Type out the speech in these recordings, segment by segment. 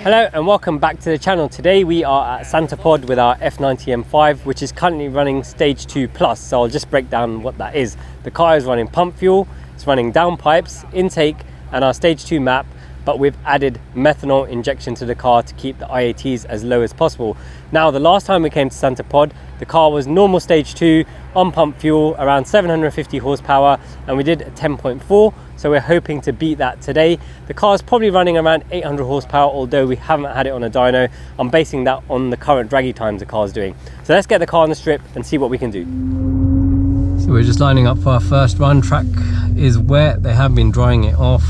Hello and welcome back to the channel. Today we are at Santa Pod with our F90 M5, which is currently running stage 2 plus. So I'll just break down what that is. The car is running pump fuel, it's running downpipes, intake and our stage 2 map, but we've added methanol injection to the car to keep the IATs as low as possible. Now, the last time we came to Santa Pod, the car was normal stage 2 on pump fuel, around 750 horsepower, and we did a 10.4. So we're hoping to beat that today. The car is probably running around 800 horsepower, although we haven't had it on a dyno. I'm basing that on the current draggy times the car is doing. So let's get the car on the strip and see what we can do. So we're just lining up for our first run. Track is wet, they have been drying it off.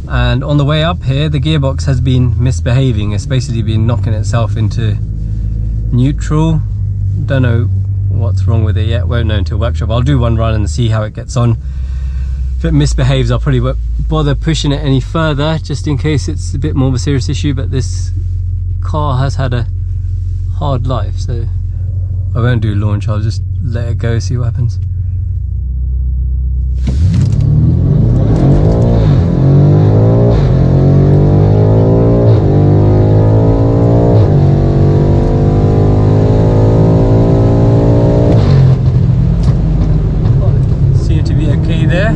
And on the way up here, the gearbox has been misbehaving. It's basically been knocking itself into neutral. Don't know what's wrong with it yet, won't know until workshop. I'll do one run and see how it gets on. If it misbehaves, I'll probably won't bother pushing it any further, just in case it's a bit more of a serious issue. But this car has had a hard life, so I won't do launch. I'll just let it go, see what happens. Seem to be okay there.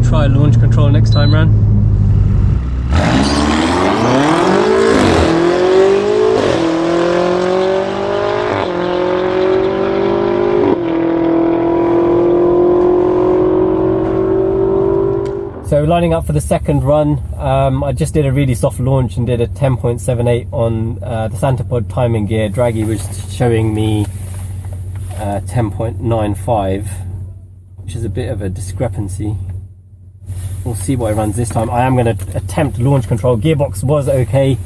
Try launch control next time round. So lining up for the second run, I just did a really soft launch and did a 10.78 on the Santa Pod timing gear. Draggy was showing me 10.95, which is a bit of a discrepancy. We'll see what it runs this time. I am going to attempt launch control. Gearbox was okay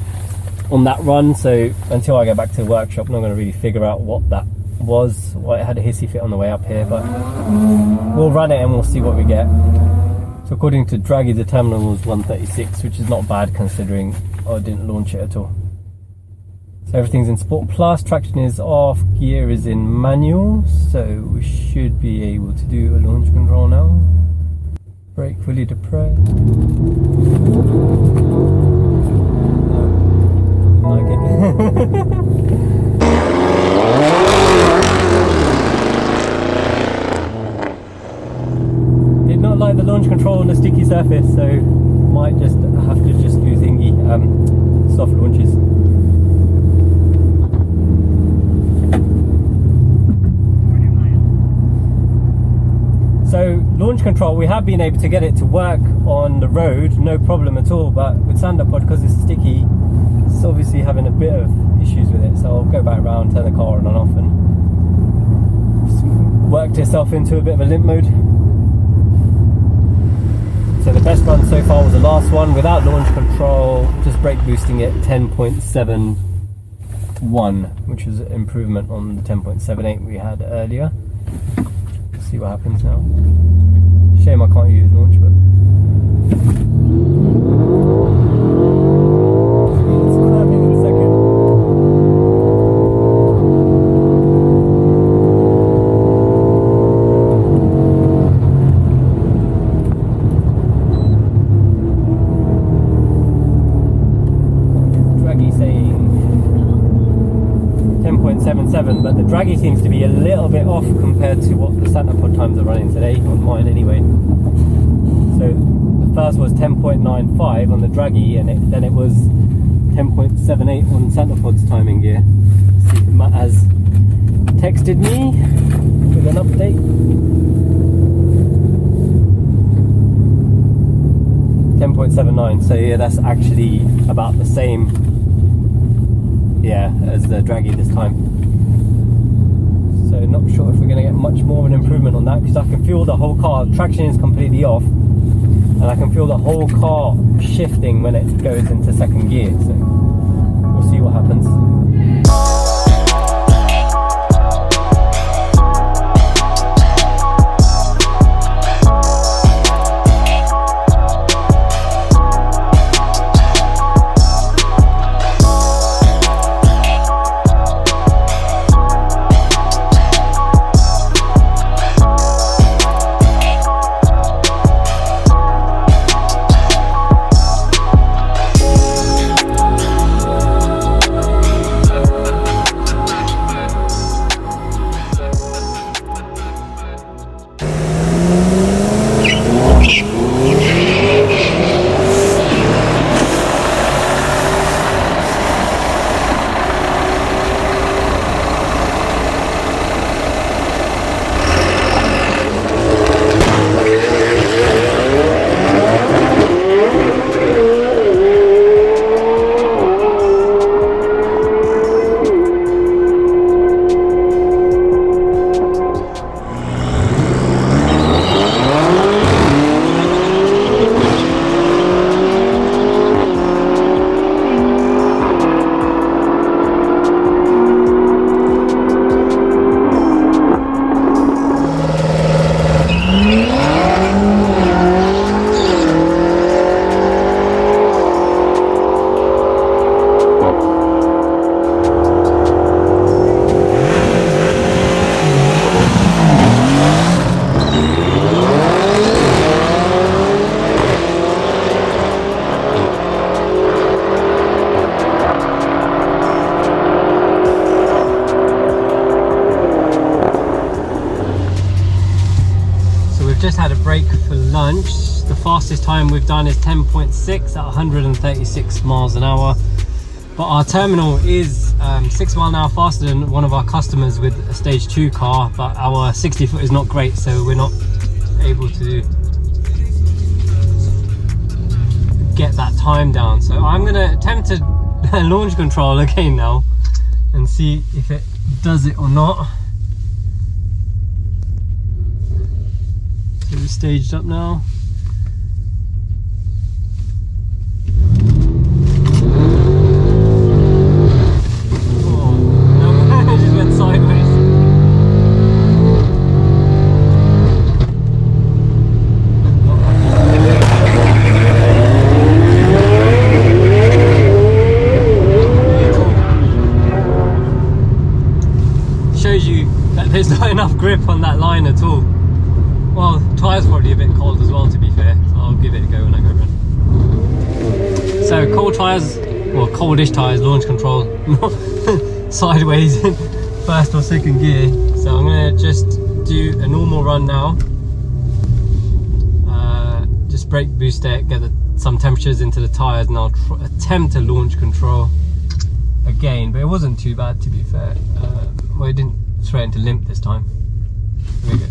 on that run, so until I go back to the workshop, I'm not going to really figure out what that was. Well, it had a hissy fit on the way up here, but we'll run it and we'll see what we get. So according to Draggy, the terminal was 136, which is not bad considering I didn't launch it at all. So everything's in Sport Plus, traction is off, gear is in manual, so we should be able to do a launch control now. Brake fully depressed. Like it. Did not like the launch control on the sticky surface, so might just have to just do thingy soft launches. So launch control, we have been able to get it to work on the road, no problem at all, but with Santa Pod, because it's sticky, it's obviously having a bit of issues with it. So I'll go back around, turn the car on and off, and it's worked itself into a bit of a limp mode. So the best run so far was the last one, without launch control, just brake boosting it 10.71, which is an improvement on the 10.78 we had earlier. See what happens now. Shame I can't use launch, but it's clapping in a second. Draggy saying 10.77, but the Draggy seems to be a little bit off compared to what the Santa Pod times are running today, on mine anyway. So the first was 10.95 on the Draggy, and then it was 10.78 on Santa Pod's timing gear. See if Matt has texted me with an update. 10.79, so yeah, that's actually about the same, yeah, as the Draggy this time. So not sure if we're going to get much more of an improvement on that, because I can feel the whole car, traction is completely off, and I can feel the whole car shifting when it goes into second gear. So we'll see what happens. just had a break for lunch. The fastest time we've done is 10.6 at 136 miles an hour. But our terminal is 6 miles an hour faster than one of our customers with a stage 2 car, but our 60 foot is not great, so we're not able to get that time down. So I'm going to attempt to launch control again now and see if it does it or not. So we're staged up now. There's not enough grip on that line at all. Well, tyres probably a bit cold as well, to be fair, so I'll give it a go when I go run. So cold tyres, well, coldish tyres, launch control, not sideways in first or second gear. So I'm going to just do a normal run now. Just brake, boost it, get some temperatures into the tyres, and I'll attempt to launch control again. But it wasn't too bad, to be fair. Well, it didn't straight into limp this time. Here we go.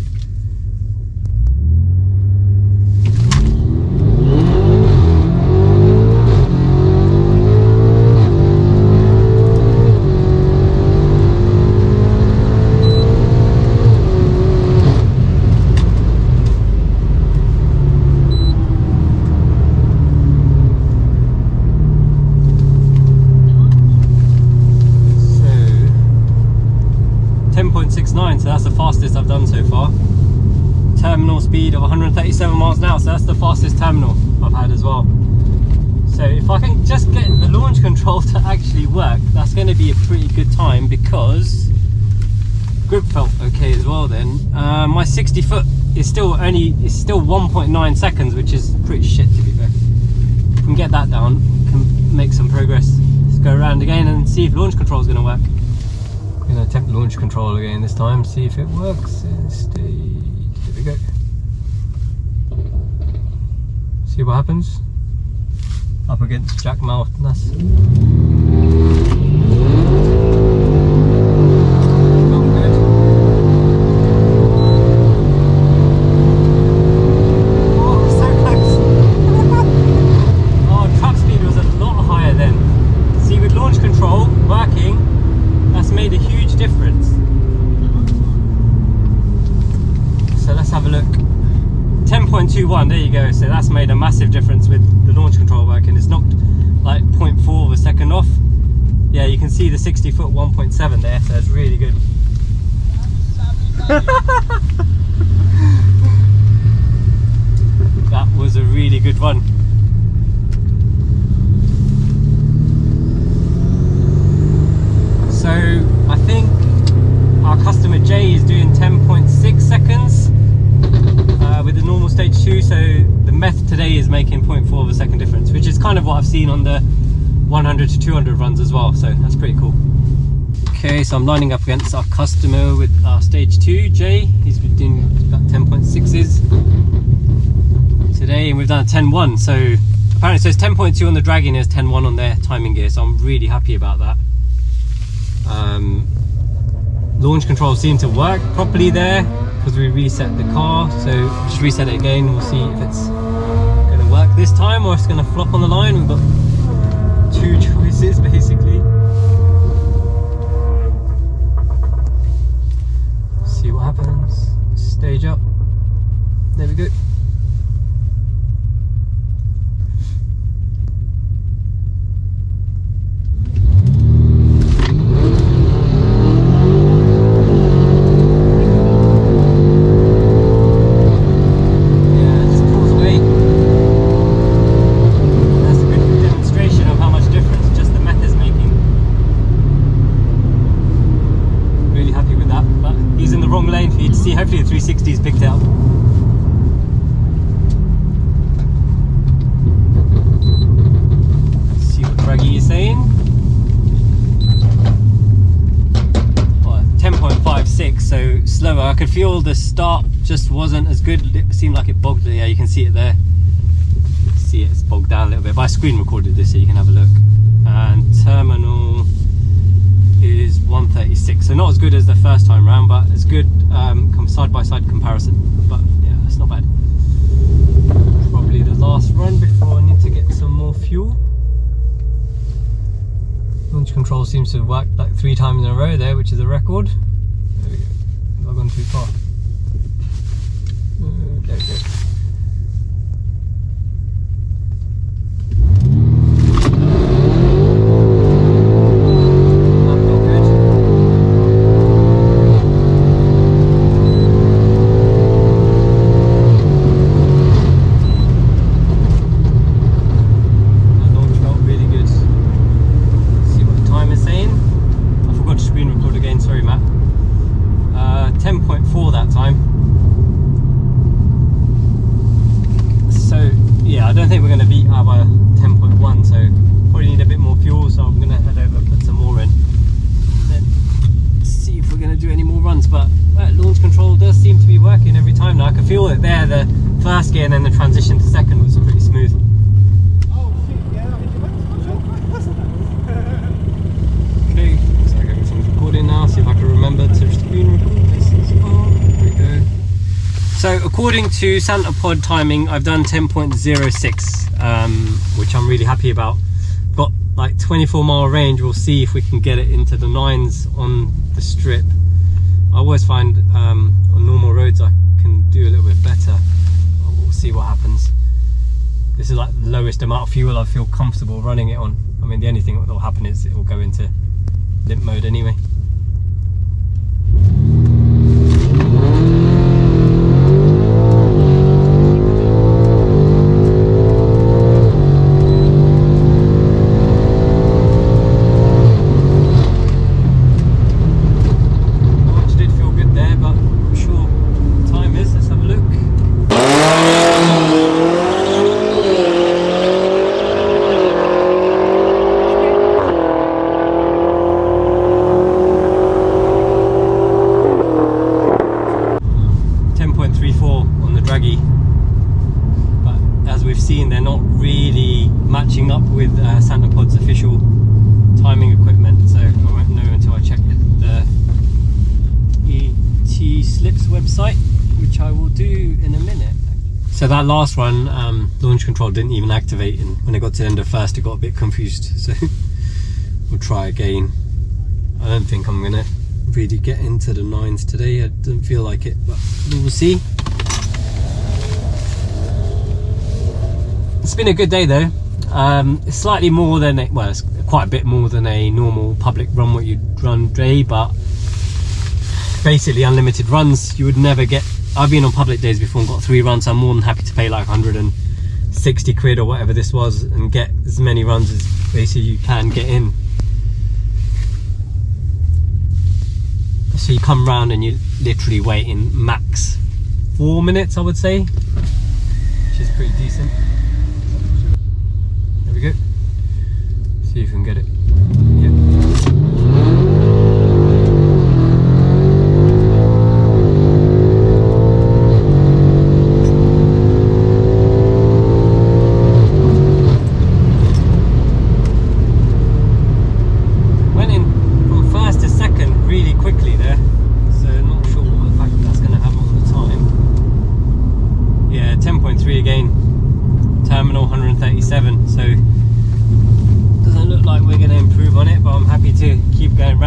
So that's the fastest I've done so far. Terminal speed of 137 miles an hour, so that's the fastest terminal I've had as well. So if I can just get the launch control to actually work, that's going to be a pretty good time, because grip felt okay as well then. My 60 foot is still 1.9 seconds, which is pretty shit, to be fair. If we can get that down, we can make some progress. Let's go around again and see if launch control is going to work. I'm going to attempt launch control again this time, see if it works. Stage, there we go. See what happens. Up against jack mouth, nice. There you go, so that's made a massive difference with the launch control working. It's knocked like 0.4 of a second off. Yeah, you can see the 60 foot 1.7 there, so it's really good. That was a really good run. So I think our customer Jay is doing 10.6 seconds with the normal stage 2, so the Meth today is making 0.4 of a second difference, which is kind of what I've seen on the 100 to 200 runs as well, so that's pretty cool. Okay, so I'm lining up against our customer with our stage 2, Jay. He's been doing about 10.6s today, and we've done a 10.1, so apparently it says 10.2 on the dragging, there's 10.1 on their timing gear, so I'm really happy about that. Launch control seemed to work properly there, because we reset the car, so just reset it again. We'll see if it's going to work this time or if it's going to flop on the line. We've got two choices basically. See what happens. Stage up. There we go. Hopefully the 360's picked it up. Let's see what Draggy is saying. Well, 10.56, so slower. I could feel the start just wasn't as good. It seemed like it bogged. Yeah, you can see it there. See it's bogged down a little bit, but I screen recorded this so you can have a look. And terminal is 136, so not as good as the first time round, but it's good side-by-side comparison. But yeah, it's not bad. Probably the last run before I need to get some more fuel. Launch control seems to have worked like 3 times in a row there, which is a record. There we go. Have I gone too far? There we go. Feel it there, the first gear and then the transition to second was pretty smooth. Oh shit, yeah, okay, looks like everything's recording now. See if I can remember to screen record this as well. There we go. So according to SantaPod timing, I've done 10.06, which I'm really happy about. Got like 24-mile range. We'll see if we can get it into the 9s on the strip. I always find on normal roads I can do a little bit better. We'll see what happens. This is like the lowest amount of fuel I feel comfortable running it on. I mean, the only thing that will happen is it will go into limp mode anyway. SantaPod's official timing equipment, so I won't know until I check the ET Slips website, which I will do in a minute. So that last one, launch control didn't even activate, and when I got to the end of first it got a bit confused, so we'll try again. I don't think I'm gonna really get into the 9s today. I don't feel like it, but we'll see. It's been a good day though. It's slightly more than well, it's quite a bit more than a normal public run what you'd run day, but basically unlimited runs. You would never get. I've been on public days before and got 3 runs. So I'm more than happy to pay like 160 quid or whatever this was and get as many runs as basically you can get in. So you come round and you literally wait in max 4 minutes, I would say, which is pretty decent. There we go. See if we can get it. Yep.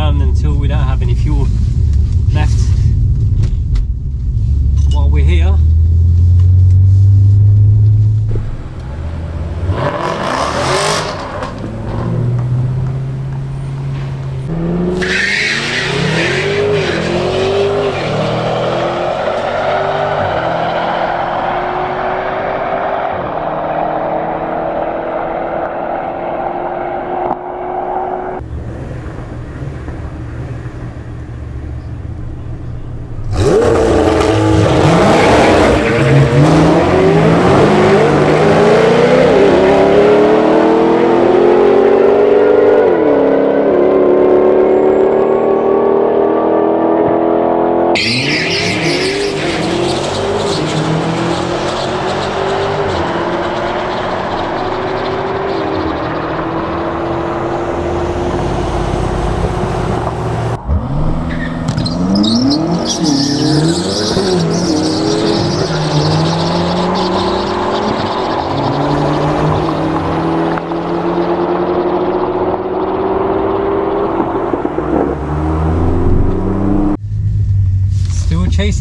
Until we don't have any fuel left while we're here.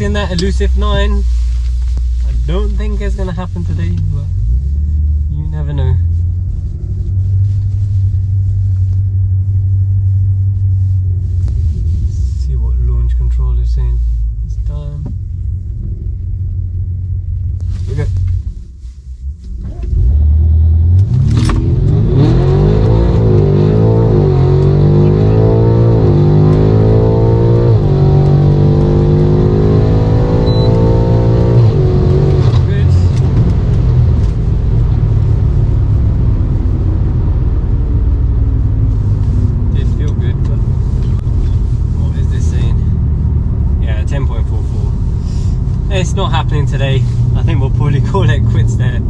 expecting that elusive 9. I don't think it's going to happen today, but you never know. Let's see what launch control is saying this time. Here we go. It's not happening today. I think we'll probably call it quits there.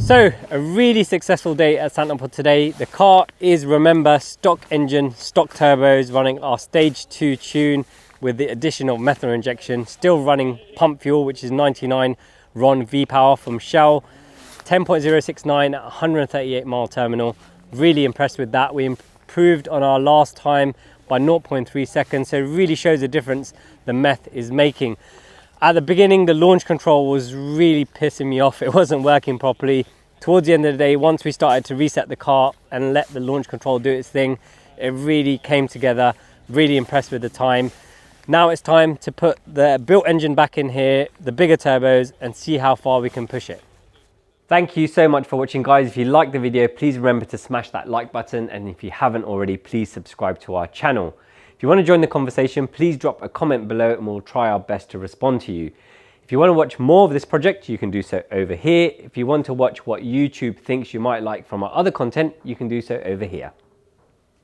So a really successful day at Santapod today. The car is, remember, stock engine, stock turbos, running our stage 2 tune with the addition of methanol injection, still running pump fuel, which is 99 RON V-Power from Shell, 10.069 at 138 mile terminal. Really impressed with that. We improved on our last time by 0.3 seconds, so it really shows the difference the Meth is making. At the beginning, the launch control was really pissing me off. It wasn't working properly. Towards the end of the day, once we started to reset the car and let the launch control do its thing, it really came together. Really impressed with the time. Now it's time to put the built engine back in here, the bigger turbos, and see how far we can push it. Thank you so much for watching, guys. If you liked the video, please remember to smash that like button, and if you haven't already, please subscribe to our channel. If you want to join the conversation, please drop a comment below and we'll try our best to respond to you. If you want to watch more of this project, you can do so over here. If you want to watch what YouTube thinks you might like from our other content, you can do so over here.